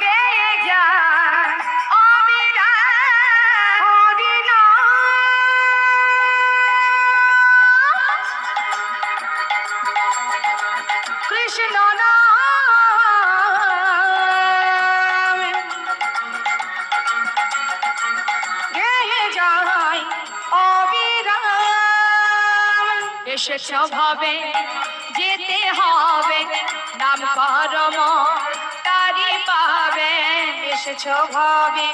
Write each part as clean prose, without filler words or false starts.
গেয়ে যায় অবিরাম হরিনাম কৃষ্ণ নাম গেয়ে যায় অবিরাম এসেছ ভাবে যেতে হবে নাম করম তারি পাবে এসেছ ভাবে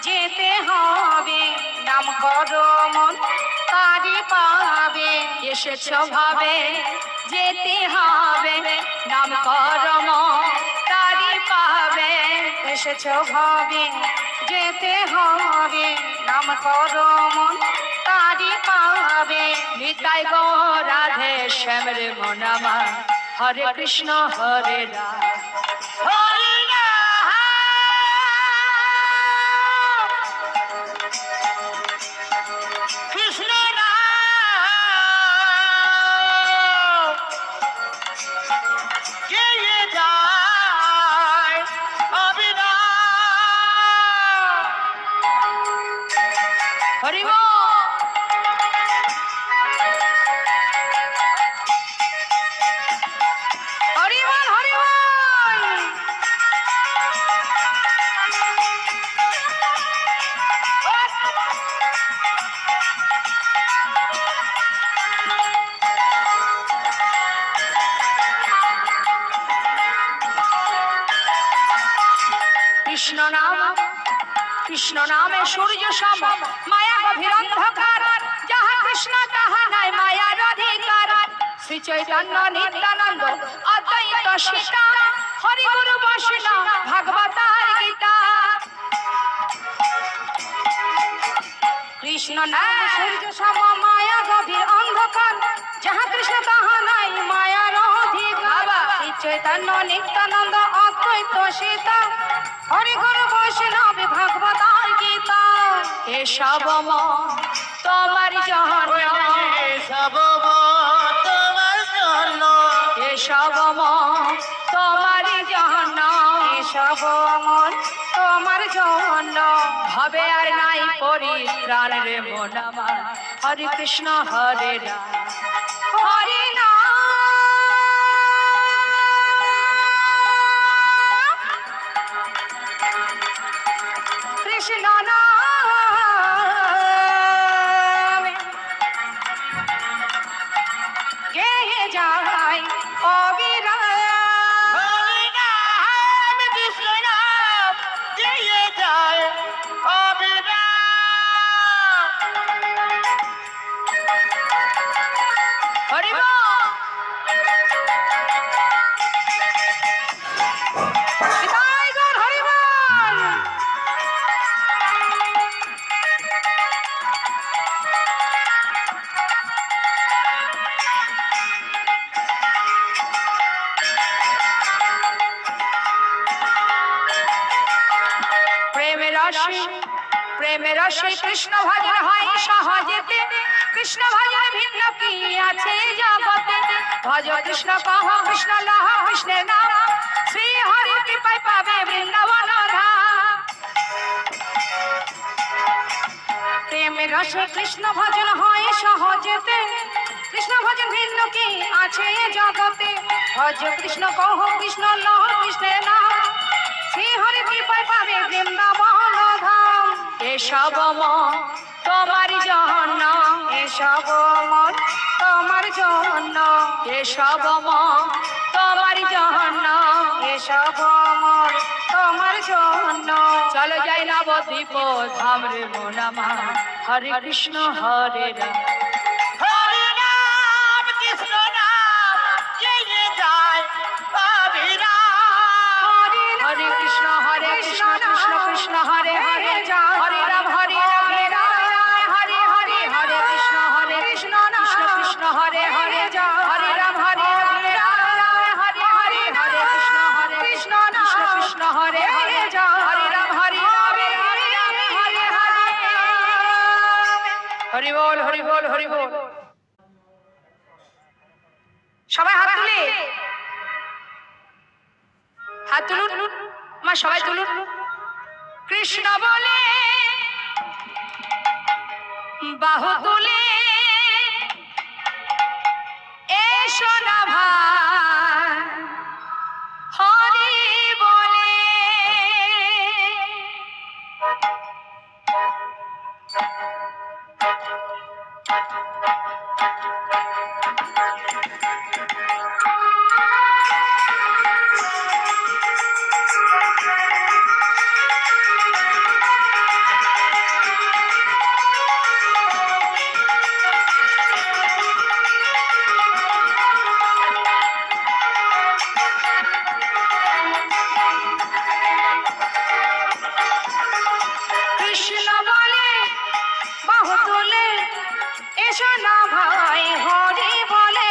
যেতে হবে নাম করম তারি পাবে এসেছ ভাবে যেতে হবে নাম করম তারি পাবে এসেছ ভাবে যেতে হবে নাম করম তারি পাবে নিতাই গো রাধে শ্যাম রে মন আমার হরে কৃষ্ণ হরে রাম হরে রাম কৃষ্ণ রাম গেয়ে যায় অবিরাম হরি বল কৃষ্ণ নামে সূর্য সম মায়া গভীর অন্ধকার যাহা কৃষ্ণ তাহা নাই মায়ার অধিকার শ্রী চৈতন্য নিত্যানন্দ অদ্বৈত সীতা হরি গুরু বৈষ্ণব ভাগবতার গীতা কৃষ্ণ নামে সূর্য সম মায়া গভীর অন্ধকার যাহা কৃষ্ণ তাহা নাই মায়ার অধিকার শ্রী চৈতন্য নিত্যানন্দ অদ্বৈত সীতা হরি গুরু বৈষ্ণব ভাগবতার গীতা এসব তোমার জন্য এসব তোমার জন্য এসব তোমার জন্য এসব তোমার জন্য হবে আর নাই পরিত্রাণ রে মন আমার হরে কৃষ্ণ হরে রাম হরে রাম কৃষ্ণ নাম গেয়ে যায় অবিরাম হরিনাম কৃষ্ণ নাম গেয়ে যায় অবিরাম হরি বল প্রেমের রসে কৃষ্ণ ভজন হয় সহজেতে কৃষ্ণ ভজন ভিন্ন কি আছে জগতে ভজ কৃষ্ণ কহ কৃষ্ণ লহ কৃষ্ণের নাম শ্রী হরি কৃপায় পাবে বৃন্দাবন ধাম প্রেমের রসে কৃষ্ণ ভজন হয় সহজেতে কৃষ্ণ ভজন ভিন্ন কি আছে জগতে ভজ কৃষ্ণ কহ কৃষ্ণ লহ কৃষ্ণের নাম শ্রী হরি কৃপায় পাবে বৃন্দাবন ধাম এসব তোমার জন্য এসব তোমার জন্য এসব তোমার জন্য এসব তোমার জন্য চলো যাই নবদ্বীপ ধাম রে মন আমার হরে কৃষ্ণ হরে রাম হরে রাম কৃষ্ণ নাম গেয়ে যায় অবিরাম হরে কৃষ্ণ কৃষ্ণ কৃষ্ণ হরে হরে হরে রাম হরে রাম হরে হরে হরে কৃষ্ণ কৃষ্ণ কৃষ্ণ হরে হরে হরে রাম হরে হরে হরে হরে কৃষ্ণ কৃষ্ণ কৃষ্ণ হরে হরে হরে রাম হরে হরে হরে হরি বল হরি বল হরি বল সবাই হাত তুলে হাত তুলুন মা সবাই তুলুন। কৃষ্ণ বলে বাহু তুলে এসো না ভাই, হরি বলে এসো না ভাই, হরি বলে।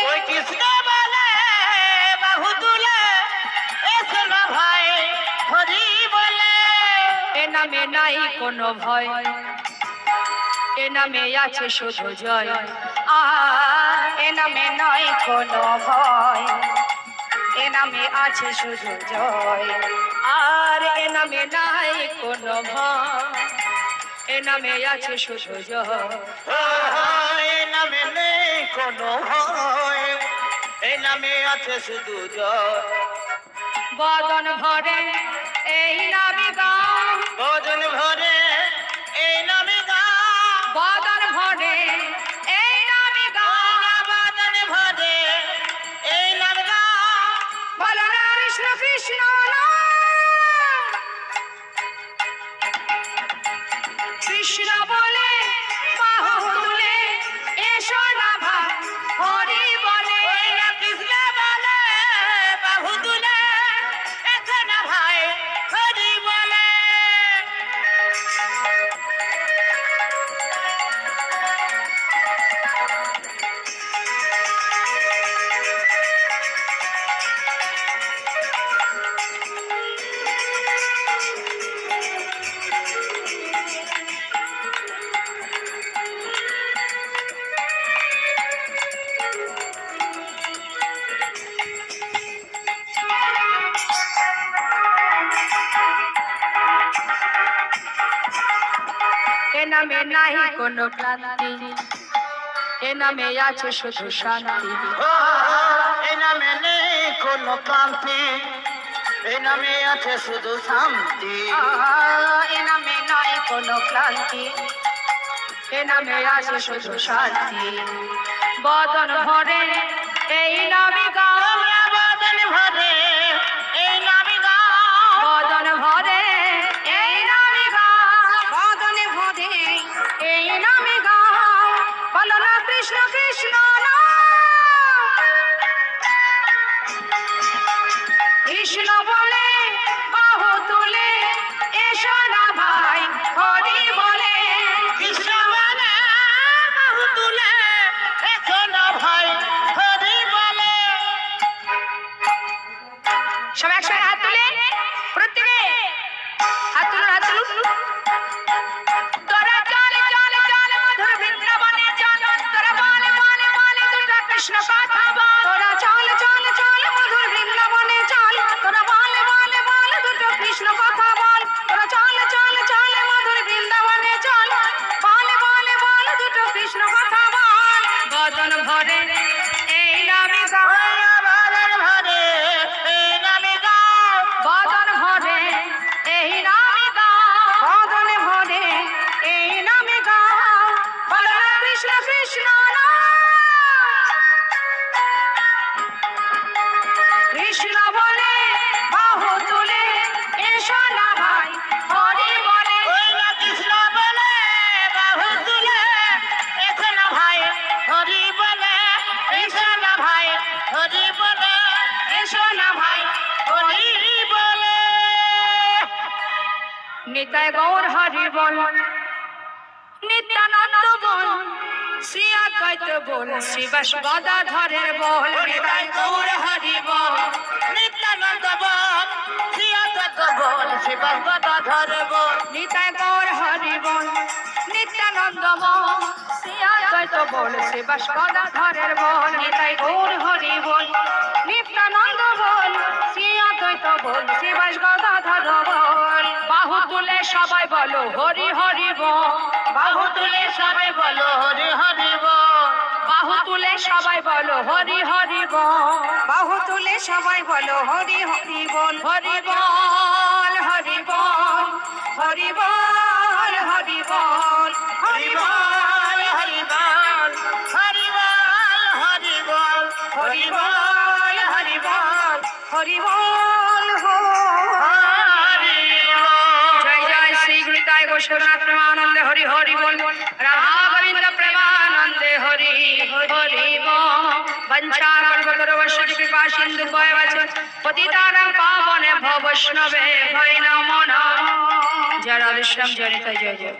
ওই কৃষ্ণ বলে বাহু তুলে এসো না ভাই, হরি বলে। এ নামে নাই কোনো ভয়, এ নামে আছে শুধু জয়। এ নামে নাই কোনো ভয়, এ নামে আছে শুধু জয়। আর এ নামে নাই কোনো ভয়, এ নামে আছে শুধু জয়। এ নামে নেই কোনো ভয়, এ নামে আছে শুধু জয়। বদন ভরে এই নামে গাও, বদন ভরে এই নামে গাও, বদন ভরে এই নামে গাও, বদন ভরে এই নামে গাও। বলো না কৃষ্ণ কৃষ্ণ না। কৃষ্ণ বলে বাহু তুলে এসো না ভাই, হরি বলে। কৃষ্ণ বলে বাহু তুলে এসো না ভাই, হরি বলে। এ নামে নাই কোনো ক্লান্তি, এ নামে আছে শুধু শান্তি। এই নামে নেই কোনো ক্লান্তি, এই নামে আছে শুধু শান্তি। এ নামে নাই কোনো ক্লান্তি, এ নামে আছে শুধু শান্তি। বদন ভরে এই নামে গাও, বদন ভরে এই নামে গাও, বদন ভরে এই নামে গাও, বদন ভরে এই নামে গাও। বলো না কৃষ্ণ কৃষ্ণ না। কৃষ্ণ বলে বাহু তুলে এসো না ভাই, হরি বলে। কৃষ্ণ বলে বাহু তুলে এসো না ভাই, হরি বলে। সব একসাথে হাত তুলে, প্রত্যেকে হাত তুলুন, হাত তুলুন। তোরা চল চল চল মধুর বৃন্দাবনে চল, তোরা বলে বলে বলে দুটো কৃষ্ণ কথা বল। তোরা চল চল চল মধুর বৃন্দাবনে চল, তোরা বলে বলে বলে দুটো কৃষ্ণ কথা বল। তোরা চল চল চল মধুর বৃন্দাবনে চল, বলে বলে বলে দুটো কৃষ্ণ কথা বল। বদন ভরে এই নামে গাও, বদন ভরে এই নামে গাও, বদন ভরে এই নামে গাও, বদন ভরে এই নামে গাও। বলো না কৃষ্ণ কৃষ্ণ না। কৃষ্ণ বলে বাহু তুলে এসো না ভাই, হরি বলে। ওই না কৃষ্ণ বলে বাহু তুলে এসো না ভাই, হরি বলে। এসো না ভাই, হরি বলে। এসো না ভাই, হরি বলে। নিতাই গৌর হরি বল, নিত্যানন্দ বল, শ্রী অদ্বৈত বল, শিবাস গদাধরের বল। নিতাই গৌর হরি বল, নিত্যানন্দ বল, শ্রী অদ্বৈত বল, শিবাস গদাধর বল। নিতাই গৌর হরি বল, নিত্যানন্দ বল, শ্রী অদ্বৈত বল, শিবাস গদাধরের বল। নিতাই গৌর হরি বল, নিত্যানন্দ বল, শ্রী অদ্বৈত বল, শিবাস গদাধর সবাই বলো হরি হরি বল। বাহু তুলে সবাই বলো হরি হরি বল। বাহু তুলে সবাই বলো হরি হরি বল। বাহু তুলে সবাই বলো হরি হরি বল। হরি বল হরি বল হরি বল হরি বল হরি বল হরি বল হরি বল হরি বল হরি বল হরি বল হরি বল হরি বল। জয় জয় শ্রী গুরুদায় গোস্বনাথ প্রেমানন্দে হরি হরি বল। রাধা গোবিন্দ প্রেমানন্দে হরি হরি বল। বঞ্চা কল্পতরুশ্চ কৃপা সিন্ধু ভয়বচ পতিতানাং পাবনে ভব বৈষ্ণবে ভৈ নমো নমঃ। জয় রাধেশ্যাম জয় নিতাই জয় জয়।